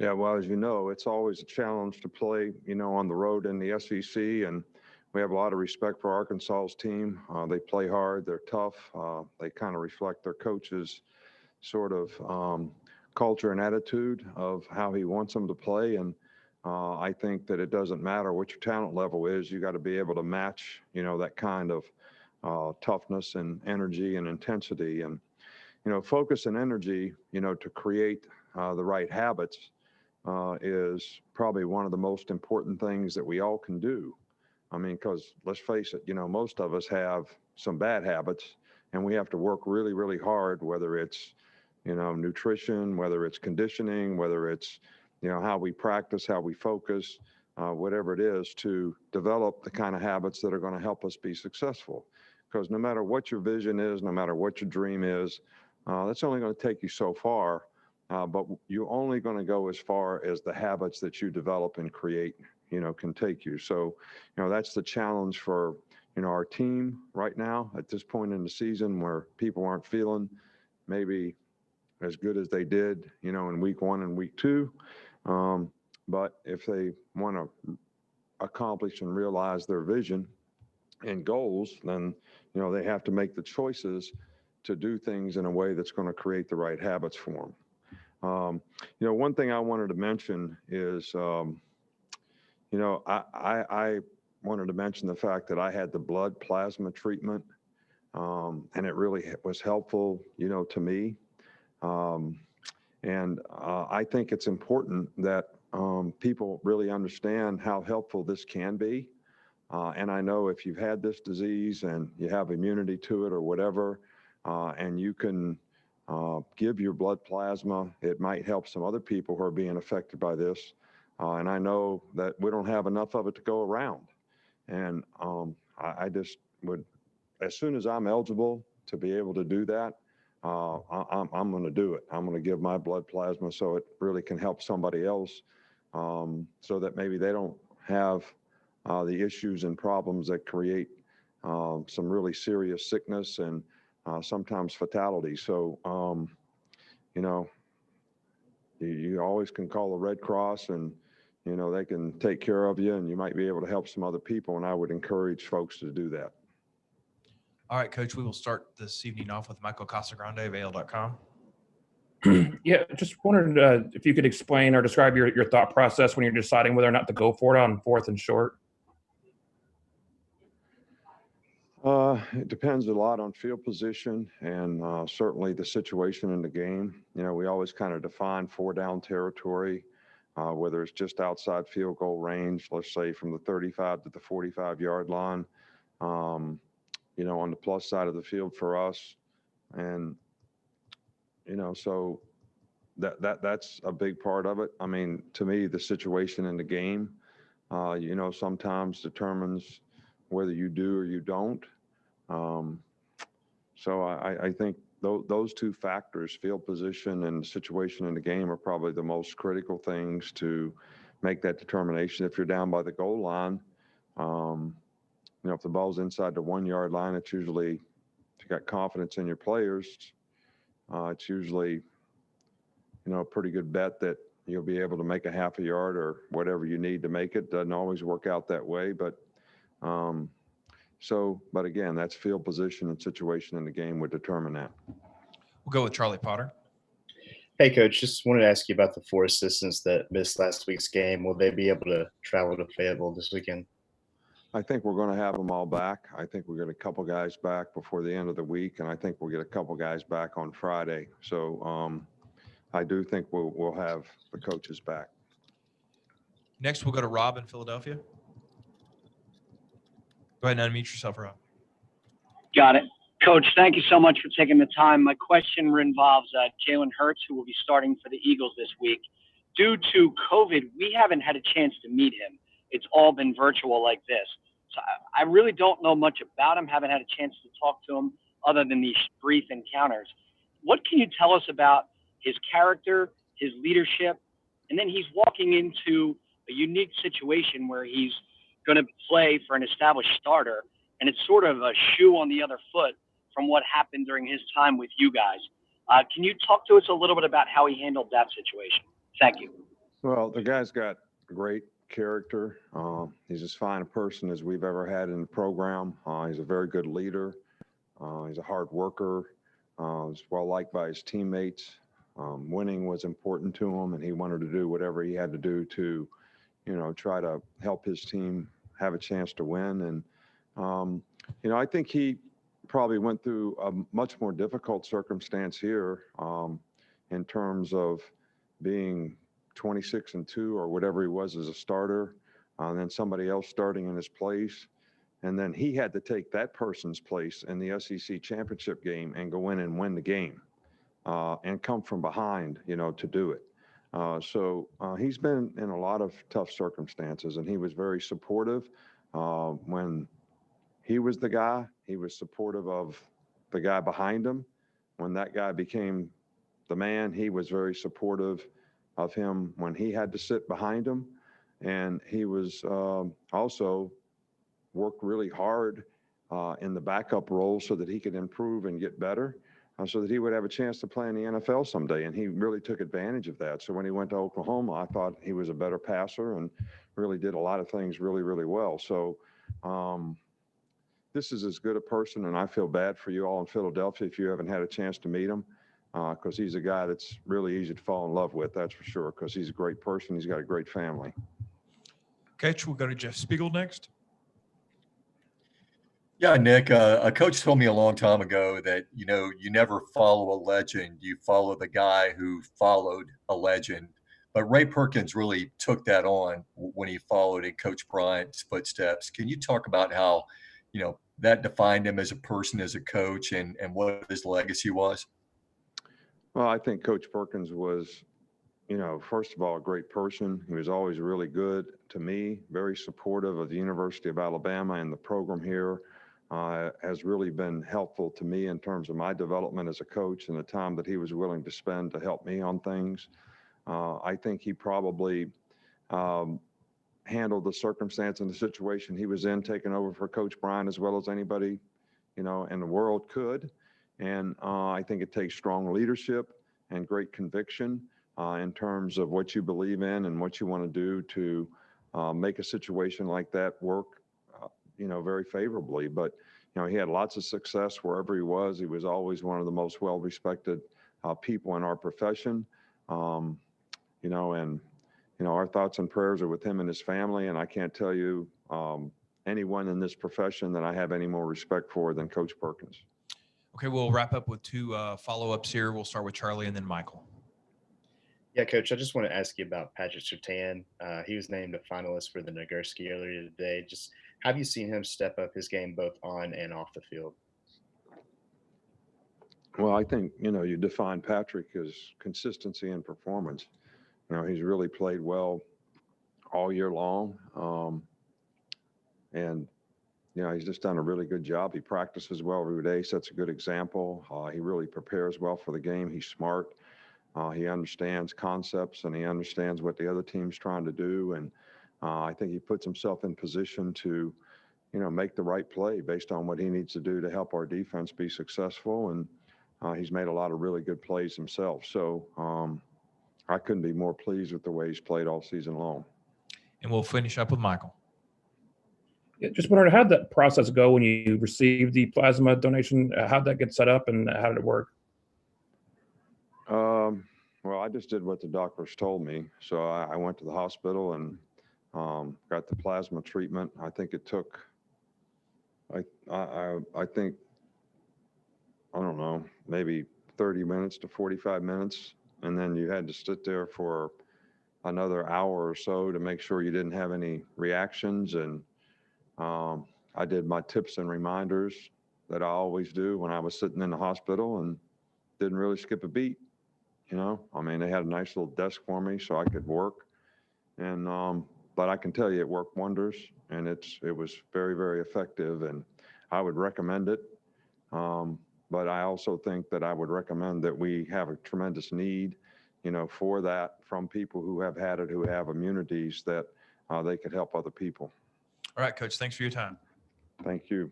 Yeah, well, as you know, it's always a challenge to play, on the road in the SEC, and we have a lot of respect for Arkansas's team. They play hard, they're tough. They kind of reflect their coach's sort of culture and attitude of how he wants them to play. And I think that it doesn't matter what your talent level is, you got to be able to match, that kind of toughness and energy and intensity. And focus and energy, to create the right habits is probably one of the most important things that we all can do. I mean, because let's face it, most of us have some bad habits, and we have to work really, really hard, whether it's, nutrition, whether it's conditioning, whether it's, how we practice, how we focus, whatever it is, to develop the kind of habits that are going to help us be successful. Because no matter what your vision is, no matter what your dream is, that's only going to take you so far. But you're only going to go as far as the habits that you develop and create, can take you. So, that's the challenge for, our team right now at this point in the season, where people aren't feeling maybe as good as they did, in week 1 and week 2. But if they want to accomplish and realize their vision and goals, then, they have to make the choices to do things in a way that's going to create the right habits for them. One thing I wanted to mention is, I wanted to mention the fact that I had the blood plasma treatment, and it really was helpful, to me. And I think it's important that people really understand how helpful this can be. And I know if you've had this disease and you have immunity to it or whatever, and you can give your blood plasma, it might help some other people who are being affected by this. And I know that we don't have enough of it to go around. And I just would, as soon as I'm eligible to be able to do that, I'm going to do it. I'm going to give my blood plasma so it really can help somebody else, so that maybe they don't have the issues and problems that create some really serious sickness and sometimes fatality. So, you always can call the Red Cross, and, they can take care of you, and you might be able to help some other people. And I would encourage folks to do that. All right, Coach, we will start this evening off with Michael Casagrande of AL.com. Yeah, just wondered if you could explain or describe your thought process when you're deciding whether or not to go for it on 4th and short. It depends a lot on field position and certainly the situation in the game. We always kind of define 4-down territory, whether it's just outside field goal range, let's say from the 35 to the 45-yard line, on the plus side of the field for us. And, so that's a big part of it. I mean, to me, the situation in the game, sometimes determines whether you do or you don't. So I think those two factors, field position and the situation in the game, are probably the most critical things to make that determination. If you're down by the goal line, if the ball's inside the 1-yard line, it's usually, if you got confidence in your players, it's usually, a pretty good bet that you'll be able to make a half a yard or whatever you need to make it. Doesn't always work out that way, but but again, that's field position and situation in the game would determine that. We'll go with Charlie Potter. Hey, Coach, just wanted to ask you about the 4 assistants that missed last week's game. Will they be able to travel to Fayetteville this weekend? I think we're going to have them all back. I think we'll get a couple guys back before the end of the week, and I think we'll get a couple guys back on Friday. So I do think we'll have the coaches back. Next, we'll go to Rob in Philadelphia. Go ahead and unmute yourself, Rob. Got it. Coach, thank you so much for taking the time. My question involves Jalen Hurts, who will be starting for the Eagles this week. Due to COVID, we haven't had a chance to meet him. It's all been virtual like this. So I really don't know much about him, haven't had a chance to talk to him other than these brief encounters. What can you tell us about his character, his leadership? And then he's walking into a unique situation where he's going to play for an established starter, and it's sort of a shoe on the other foot from what happened during his time with you guys. Can you talk to us a little bit about how he handled that situation? Thank you. Well, the guy's got great character. He's as fine a person as we've ever had in the program. He's a very good leader. He's a hard worker. He's well liked by his teammates. Winning was important to him, and he wanted to do whatever he had to do to, try to help his team have a chance to win. And, I think he probably went through a much more difficult circumstance here in terms of being 26-2 or whatever he was as a starter, and then somebody else starting in his place. And then he had to take that person's place in the SEC championship game and go in and win the game and come from behind, to do it. So he's been in a lot of tough circumstances, and he was very supportive. When he was the guy, he was supportive of the guy behind him. When that guy became the man, he was very supportive of him when he had to sit behind him. And he was also worked really hard in the backup role so that he could improve and get better, so that he would have a chance to play in the NFL someday. And he really took advantage of that. So when he went to Oklahoma, I thought he was a better passer and really did a lot of things really, really well. So this is as good a person, and I feel bad for you all in Philadelphia if you haven't had a chance to meet him, because he's a guy that's really easy to fall in love with, that's for sure, because he's a great person. He's got a great family. Coach, we'll go to Jeff Spiegel next. Yeah, Nick, a coach told me a long time ago that, you never follow a legend, you follow the guy who followed a legend. But Ray Perkins really took that on when he followed in Coach Bryant's footsteps. Can you talk about how, that defined him as a person, as a coach, and what his legacy was? Well, I think Coach Perkins was, first of all, a great person. He was always really good to me, very supportive of the University of Alabama and the program here. Has really been helpful to me in terms of my development as a coach and the time that he was willing to spend to help me on things. I think he probably handled the circumstance and the situation he was in, taking over for Coach Bryant as well as anybody, in the world could. And I think it takes strong leadership and great conviction in terms of what you believe in and what you want to do to make a situation like that work, very favorably. But, he had lots of success wherever he was. He was always one of the most well-respected people in our profession, and our thoughts and prayers are with him and his family. And I can't tell you anyone in this profession that I have any more respect for than Coach Perkins. Okay, we'll wrap up with two follow-ups here. We'll start with Charlie and then Michael. Yeah, Coach, I just want to ask you about Patrick Surtain. He was named a finalist for the Nagurski earlier today. Just have you seen him step up his game both on and off the field? Well, I think, you define Patrick as consistency and performance. He's really played well all year long. And, he's just done a really good job. He practices well every day, sets a good example. He really prepares well for the game. He's smart. He understands concepts, and he understands what the other team's trying to do. And I think he puts himself in position to, make the right play based on what he needs to do to help our defense be successful. And he's made a lot of really good plays himself. So I couldn't be more pleased with the way he's played all season long. And we'll finish up with Michael. Yeah, just wondering, how'd that process go when you received the plasma donation? How'd that get set up, and how did it work? Well, I just did what the doctors told me. So I went to the hospital and got the plasma treatment. I think it took, I think, I don't know, maybe 30 minutes to 45 minutes. And then you had to sit there for another hour or so to make sure you didn't have any reactions. And I did my tips and reminders that I always do when I was sitting in the hospital, and didn't really skip a beat. They had a nice little desk for me so I could work. And, but I can tell you it worked wonders, and it was very, very effective, and I would recommend it. But I also think that I would recommend that we have a tremendous need, for that from people who have had it, who have immunities, that they could help other people. All right, Coach, thanks for your time. Thank you.